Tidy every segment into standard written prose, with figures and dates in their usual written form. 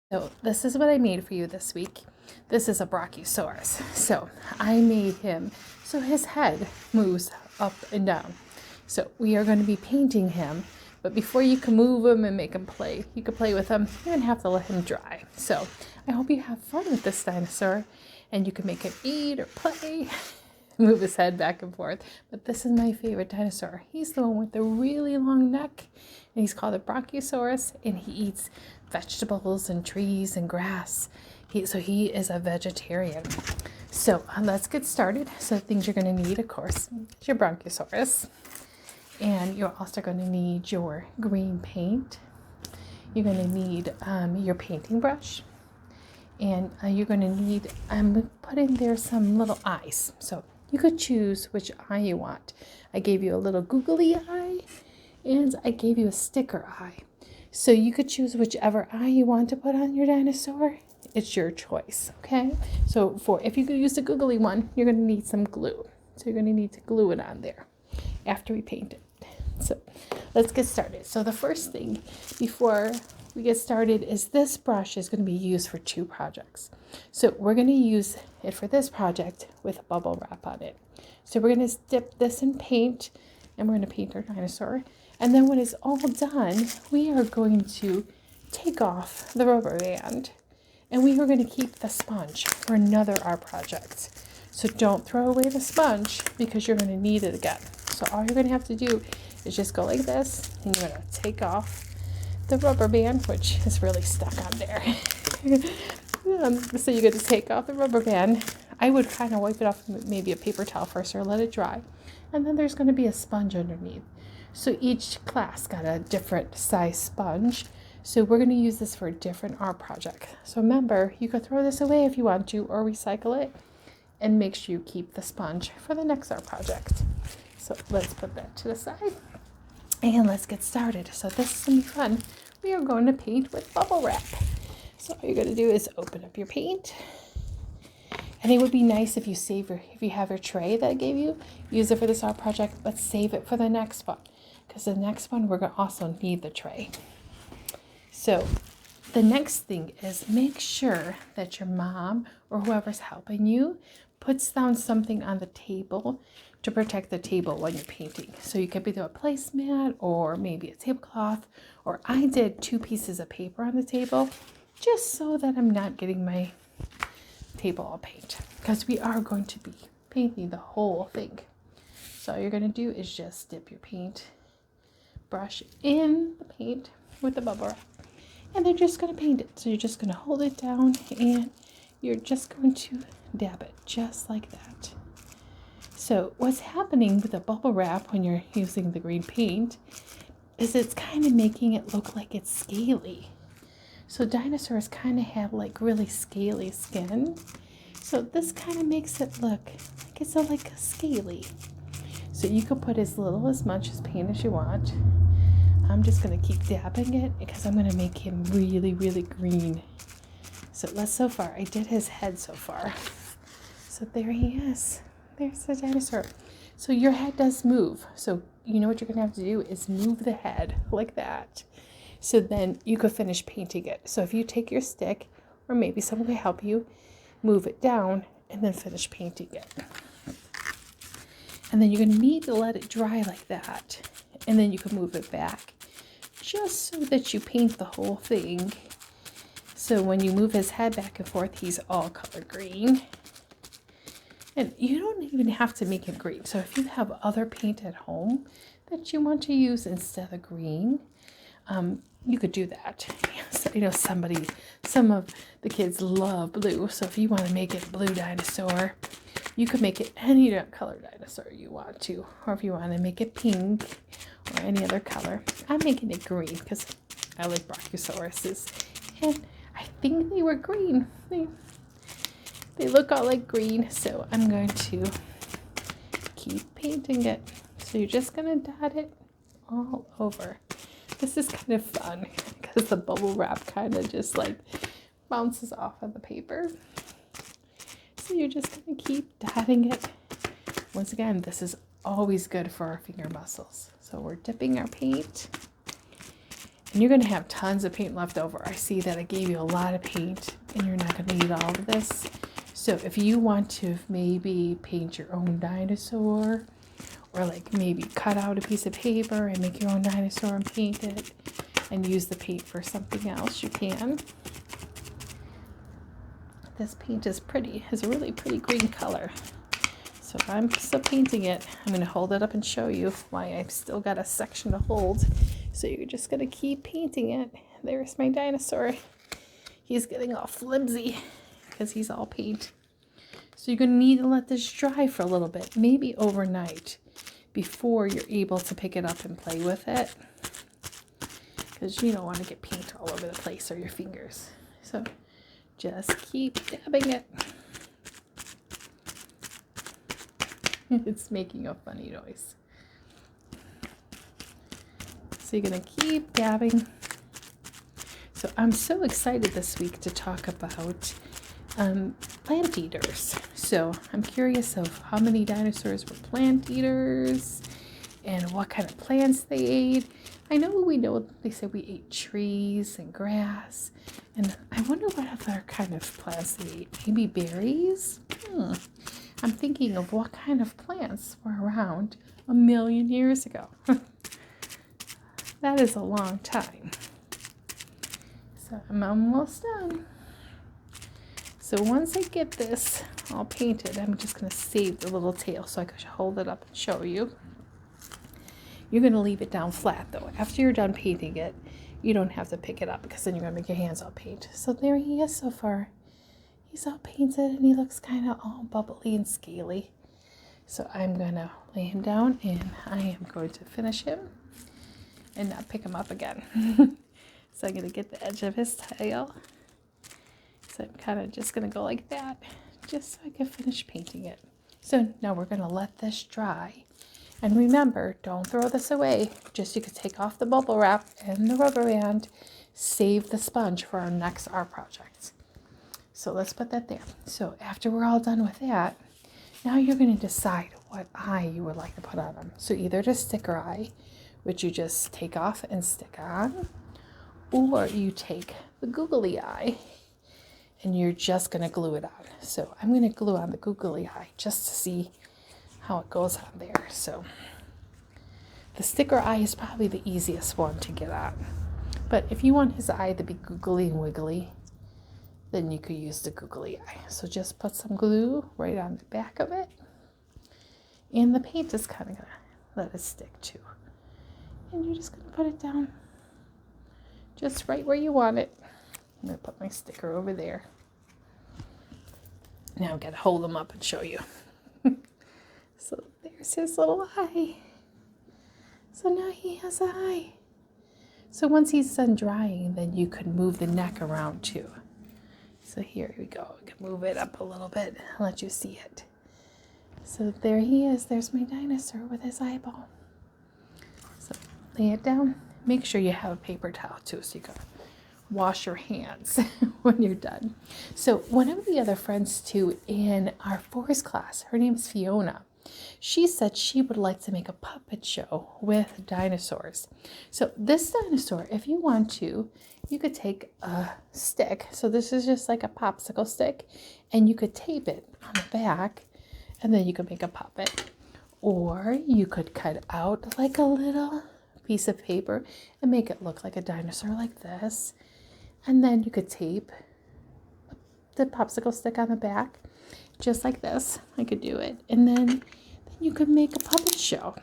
So this is what I made for you this week. This is a Brachiosaurus. So I made him so his head moves up and down. So we are going to be painting him, but before you can move him and make him play, you can play with him, you're going to have to let him dry. So I hope you have fun with this dinosaur and you can make him eat or play, move his head back and forth. But this is my favorite dinosaur. He's the one with the really long neck, and he's called a Brachiosaurus, and he eats vegetables and trees and grass. So he is a vegetarian. So let's get started. So the things you're going to need, of course, is your Brachiosaurus. And you're also going to need your green paint. You're going to need your painting brush. And you're going to need, I'm putting there some little eyes. So you could choose which eye you want. I gave you a little googly eye, and I gave you a sticker eye. So you could choose whichever eye you want to put on your dinosaur. It's your choice, okay? So if you could use the googly one, you're going to need some glue. So you're going to need to glue it on there after we paint it. So let's get started. So the first thing before we get started is this brush is going to be used for two projects. So we're going to use it for this project with a bubble wrap on it. So we're going to dip this in paint, and we're going to paint our dinosaur. And then when it's all done, we are going to take off the rubber band, and we are going to keep the sponge for another art project. So don't throw away the sponge because you're going to need it again. So all you're going to have to do is just go like this, and you're going to take off the rubber band, which is really stuck on there. So you're going to take off the rubber band. I would kind of wipe it off with maybe a paper towel first or let it dry. And then there's going to be a sponge underneath. So each class got a different size sponge. So we're going to use this for a different art project. So remember, you could throw this away if you want to or recycle it. And make sure you keep the sponge for the next art project. So let's put that to the side. And let's get started. So this is going to be fun. We are going to paint with bubble wrap. So all you're going to do is open up your paint. And it would be nice if you have your tray that I gave you, use it for this art project, but save it for the next one. Because the next one, we're going to also need the tray. So the next thing is make sure that your mom or whoever's helping you puts down something on the table to protect the table when you're painting. So you could be a placemat or maybe a tablecloth, or I did 2 pieces of paper on the table just so that I'm not getting my table all paint, because we are going to be painting the whole thing. So all you're going to do is just dip your paint brush in the paint with the bubble wrap, and they're just going to paint it. So you're just going to hold it down, and you're just going to dab it just like that. So what's happening with the bubble wrap when you're using the green paint is it's kind of making it look like it's scaly. So dinosaurs kind of have like really scaly skin. So this kind of makes it look like it's like a scaly. So you can put as little as much as paint as you want. I'm just going to keep dabbing it because I'm going to make him really, really green. So far, I did his head so far. So there he is. There's the dinosaur. So your head does move. So you know what you're going to have to do is move the head like that. So then you could finish painting it. So if you take your stick, or maybe someone can help you, move it down and then finish painting it. And then you're going to need to let it dry like that. And then you can move it back just so that you paint the whole thing. So when you move his head back and forth, he's all color green. And you don't even have to make it green. So if you have other paint at home that you want to use instead of green, you could do that. So, some of the kids love blue. So if you want to make it blue dinosaur, you could make it any color dinosaur you want to. Or if you want to make it pink or any other color. I'm making it green because I like Brachiosauruses. And I think they were green. They look all like green, so I'm going to keep painting it. So you're just going to dot it all over. This is kind of fun because the bubble wrap kind of just like bounces off of the paper. So you're just going to keep dotting it. Once again, this is always good for our finger muscles. So we're dipping our paint, And you're going to have tons of paint left over. I see that I gave you a lot of paint and you're not going to need all of this. So if you want to maybe paint your own dinosaur, or like maybe cut out a piece of paper and make your own dinosaur and paint it and use the paint for something else, you can. This paint is pretty, has a really pretty green color. So if I'm still painting it, I'm going to hold it up and show you why I've still got a section to hold. So you're just going to keep painting it. There's my dinosaur. He's getting all flimsy because he's all paint. So you're going to need to let this dry for a little bit, maybe overnight, before you're able to pick it up and play with it. Because you don't want to get paint all over the place or your fingers. So just keep dabbing it. It's making a funny noise. So you're going to keep dabbing. So I'm so excited this week to talk about plant eaters. So I'm curious of how many dinosaurs were plant eaters and what kind of plants they ate. I know they said we ate trees and grass, and I wonder what other kind of plants they ate. Maybe berries? I'm thinking of what kind of plants were around 1 million years ago. That is a long time. So I'm almost done. So once I get this all painted, I'm just going to save the little tail so I can hold it up and show you. You're going to leave it down flat though. After you're done painting it, you don't have to pick it up because then you're going to make your hands all paint. So there he is so far. He's all painted and he looks kind of all bubbly and scaly. So I'm going to lay him down and I am going to finish him and not pick him up again. So I'm going to get the edge of his tail. So I'm kind of just going to go like that just so I can finish painting it. So now we're going to let this dry. And remember, don't throw this away. Just you can take off the bubble wrap and the rubber band. Save the sponge for our next art project. So let's put that there. So after we're all done with that, now you're going to decide what eye you would like to put on them. So either the sticker eye, which you just take off and stick on, or you take the googly eye and you're just going to glue it on. So I'm going to glue on the googly eye just to see how it goes on there. So the sticker eye is probably the easiest one to get on. But if you want his eye to be googly and wiggly, then you could use the googly eye. So just put some glue right on the back of it. And the paint is kind of going to let it stick too. And you're just going to put it down just right where you want it. I'm going to put my sticker over there. Now I've got to hold him up and show you. So there's his little eye. So now he has an eye. So once he's done drying, then you could move the neck around too. So here we go. I can move it up a little bit and let you see it. So there he is. There's my dinosaur with his eyeball. So lay it down. Make sure you have a paper towel too so you can wash your hands when you're done. So one of the other friends too in our forest class, her name's Fiona. She said she would like to make a puppet show with dinosaurs. So this dinosaur, if you want to, you could take a stick. So this is just like a popsicle stick, and you could tape it on the back, and then you could make a puppet. Or you could cut out like a little piece of paper and make it look like a dinosaur like this. And then you could tape the popsicle stick on the back, just like this. I could do it. And then you could make a puppet show.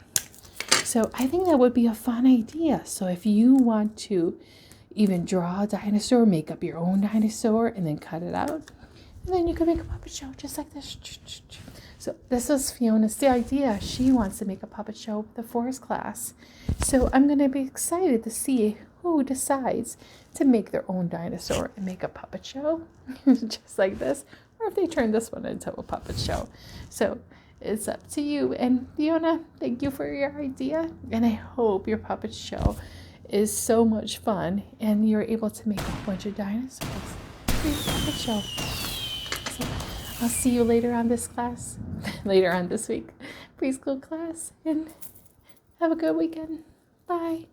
So I think that would be a fun idea. So if you want to even draw a dinosaur, make up your own dinosaur, and then cut it out, and then you can make a puppet show just like this. So this is Fiona's the idea. She wants to make a puppet show with the forest class. So I'm going to be excited to see who decides to make their own dinosaur and make a puppet show just like this, or if they turn this one into a puppet show. So it's up to you. And Fiona, thank you for your idea. And I hope your puppet show is so much fun and you're able to make a bunch of dinosaurs for your puppet show. So I'll see you later on this class, later on this week, preschool class, and have a good weekend. Bye.